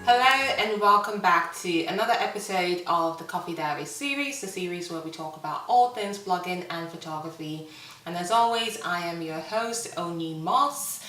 Hello and welcome back to another episode of the Coffee Diaries series, the series where we talk about all things blogging and photography. And as always, I am your host, Onyi Moss.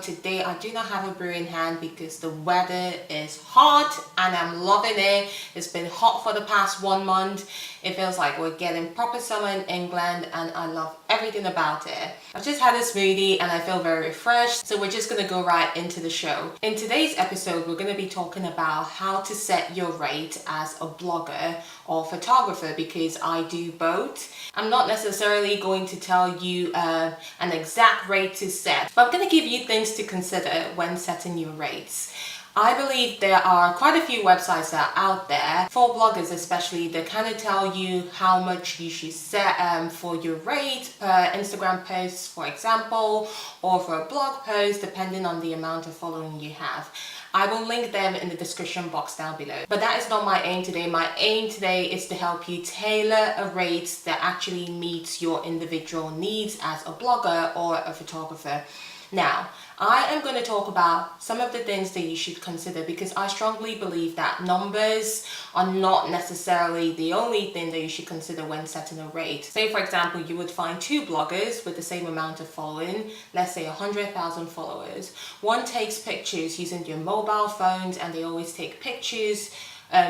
Today I do not have a brew in hand because the weather is hot and I'm loving it. It's been hot for the past 1 month. It feels like we're getting proper summer in England and I love everything about it. I've just had a smoothie and I feel very refreshed, so we're just going to go right into the show. In today's episode, we're going to be talking about how to set your rate as a blogger or photographer, because I do both. I'm not necessarily going to tell you an exact rate to set, but I'm going to give you things to consider when setting your rates. I believe there are quite a few websites that are out there, for bloggers especially, that kind of tell you how much you should set for your rate per Instagram post, for example, or for a blog post, depending on the amount of following you have. I will link them in the description box down below. But that is not my aim today. My aim today is to help you tailor a rate that actually meets your individual needs as a blogger or a photographer. Now, I am going to talk about some of the things that you should consider, because I strongly believe that numbers are not necessarily the only thing that you should consider when setting a rate. Say, for example, you would find two bloggers with the same amount of following, let's say 100,000 followers. One takes pictures using your mobile phones and they always take pictures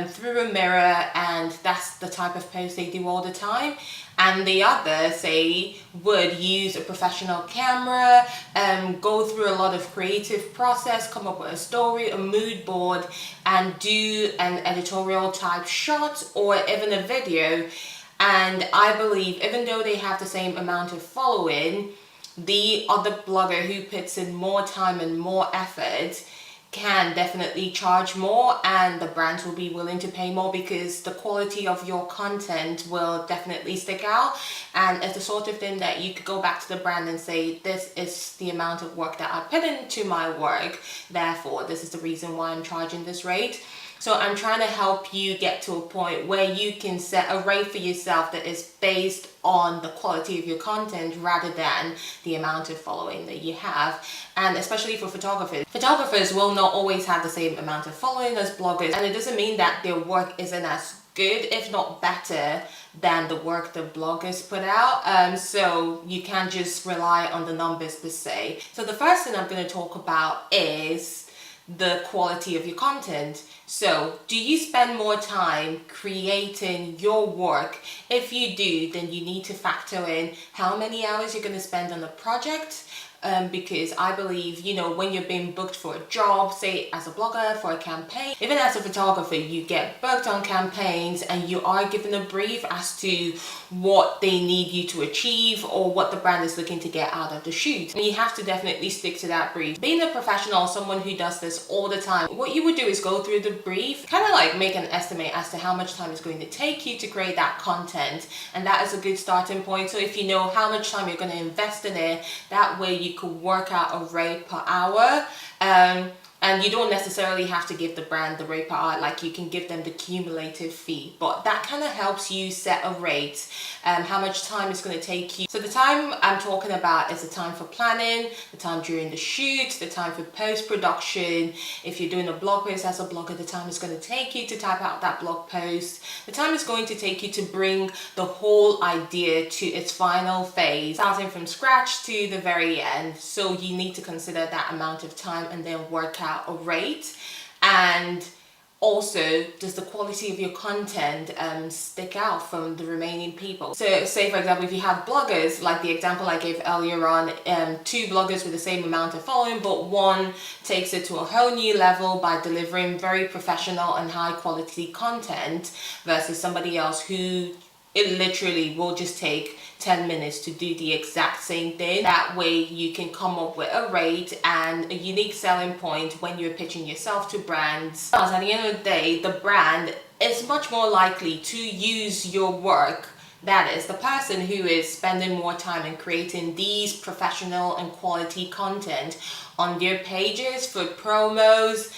through a mirror, and that's the type of post they do all the time. And the other, say, would use a professional camera, go through a lot of creative process, come up with a story, a mood board, and do an editorial type shot or even a video. And I believe, even though they have the same amount of following, the other blogger who puts in more time and more effort can definitely charge more, and the brands will be willing to pay more because the quality of your content will definitely stick out. And it's the sort of thing that you could go back to the brand and say, this is the amount of work that I put into my work, therefore this is the reason why I'm charging this rate. So I'm trying to help you get to a point where you can set a rate for yourself that is based on the quality of your content rather than the amount of following that you have. And especially for photographers. Photographers will not always have the same amount of following as bloggers, and it doesn't mean that their work isn't as good, if not better, than the work the bloggers put out. So you can't just rely on the numbers per se. So the first thing I'm going to talk about is the quality of your content. So, do you spend more time creating your work? If you do, then you need to factor in how many hours you're going to spend on the project. Because I believe, when you're being booked for a job, say as a blogger for a campaign, even as a photographer, you get booked on campaigns and you are given a brief as to what they need you to achieve or what the brand is looking to get out of the shoot. And you have to definitely stick to that brief. Being a professional, someone who does this all the time, what you would do is go through the brief, kind of like make an estimate as to how much time it's going to take you to create that content. And that is a good starting point. So if you know how much time you're going to invest in it, that way you could work out a rate per hour. And you don't necessarily have to give the brand the rate per hour, like you can give them the cumulative fee, but that kind of helps you set a rate, how much time it's going to take you. So the time I'm talking about is the time for planning, the time during the shoot, the time for post-production. If you're doing a blog post as a blogger, the time it's going to take you to type out that blog post, the time it's going to take you to bring the whole idea to its final phase, starting from scratch to the very end. So you need to consider that amount of time and then work out a rate. And also, does the quality of your content stick out from the remaining people? So say, for example, if you have bloggers, like the example I gave earlier on, two bloggers with the same amount of following, but one takes it to a whole new level by delivering very professional and high quality content versus somebody else who it literally will just take 10 minutes to do the exact same thing. That way you can come up with a rate and a unique selling point when you're pitching yourself to brands. Because at the end of the day, the brand is much more likely to use your work. That is, the person who is spending more time in creating these professional and quality content on their pages for promos,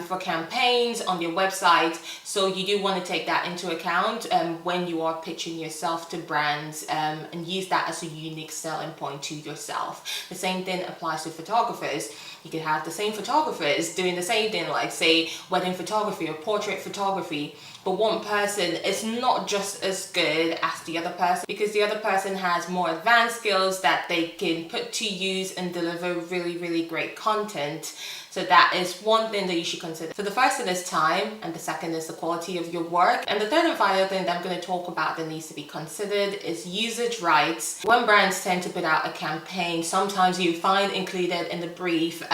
for campaigns on your website. So you do want to take that into account when you are pitching yourself to brands, and use that as a unique selling point to yourself. The same thing applies to photographers. You could have the same photographers doing the same thing, like say wedding photography or portrait photography, but one person is not just as good as the other person because the other person has more advanced skills that they can put to use and deliver really, really great content. So that is one thing that you should consider. So the first thing is time, and the second is the quality of your work. And the third and final thing that I'm going to talk about that needs to be considered is usage rights. When brands tend to put out a campaign, sometimes you find included in the brief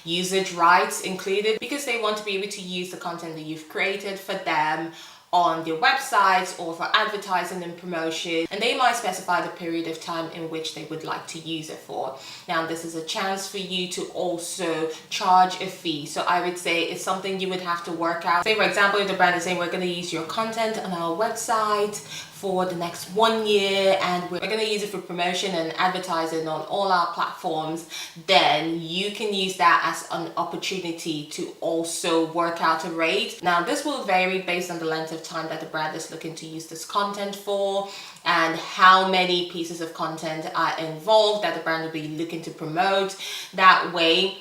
usage rights included because they want to be able to use the content that you've created for them on their websites or for advertising and promotion, and they might specify the period of time in which they would like to use it for. Now this is a chance for you to also charge a fee, so I would say it's something you would have to work out. Say for example, if the brand is saying we're going to use your content on our website for the next 1 year and we're going to use it for promotion and advertising on all our platforms, then you can use that as an opportunity to also work out a rate. Now this will vary based on the length of time that the brand is looking to use this content for and how many pieces of content are involved that the brand will be looking to promote. That way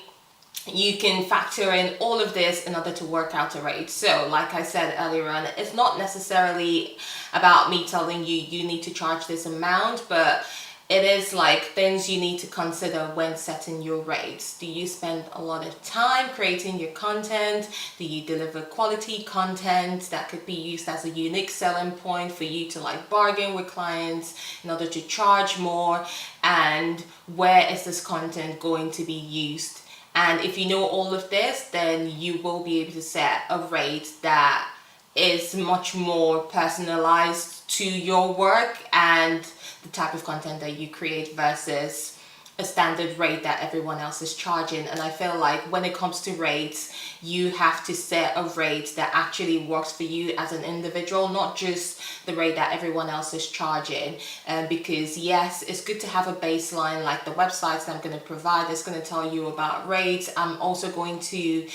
you can factor in all of this in order to work out a rate. So like I said earlier on, it's not necessarily about me telling you you need to charge this amount, but it is like things you need to consider when setting your rates. Do you spend a lot of time creating your content? Do you deliver quality content that could be used as a unique selling point for you to like bargain with clients in order to charge more? And where is this content going to be used? And if you know all of this, then you will be able to set a rate that is much more personalized to your work and the type of content that you create versus a standard rate that everyone else is charging. And I feel like when it comes to rates, you have to set a rate that actually works for you as an individual, not just the rate that everyone else is charging. Because yes, it's good to have a baseline like the websites that I'm going to provide. It's going to tell you about rates. I'm also going to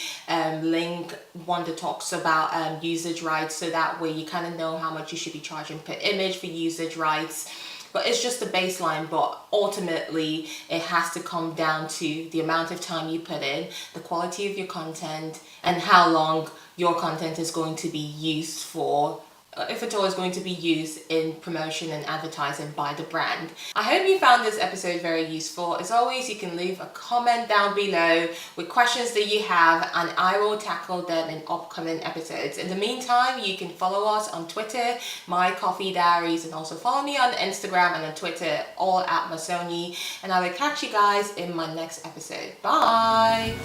link one that talks about usage rights, so that way you kind of know how much you should be charging per image for usage rights. But it's just a baseline, but ultimately it has to come down to the amount of time you put in, the quality of your content, and how long your content is going to be used for, if at all is going to be used in promotion and advertising by the brand. I hope you found this episode very useful. As always, you can leave a comment down below with questions that you have and I will tackle them in upcoming episodes. In the meantime, you can follow us on Twitter, My Coffee Diaries, and also follow me on Instagram and on Twitter, all at Mossonyi. And I will catch you guys in my next episode. Bye!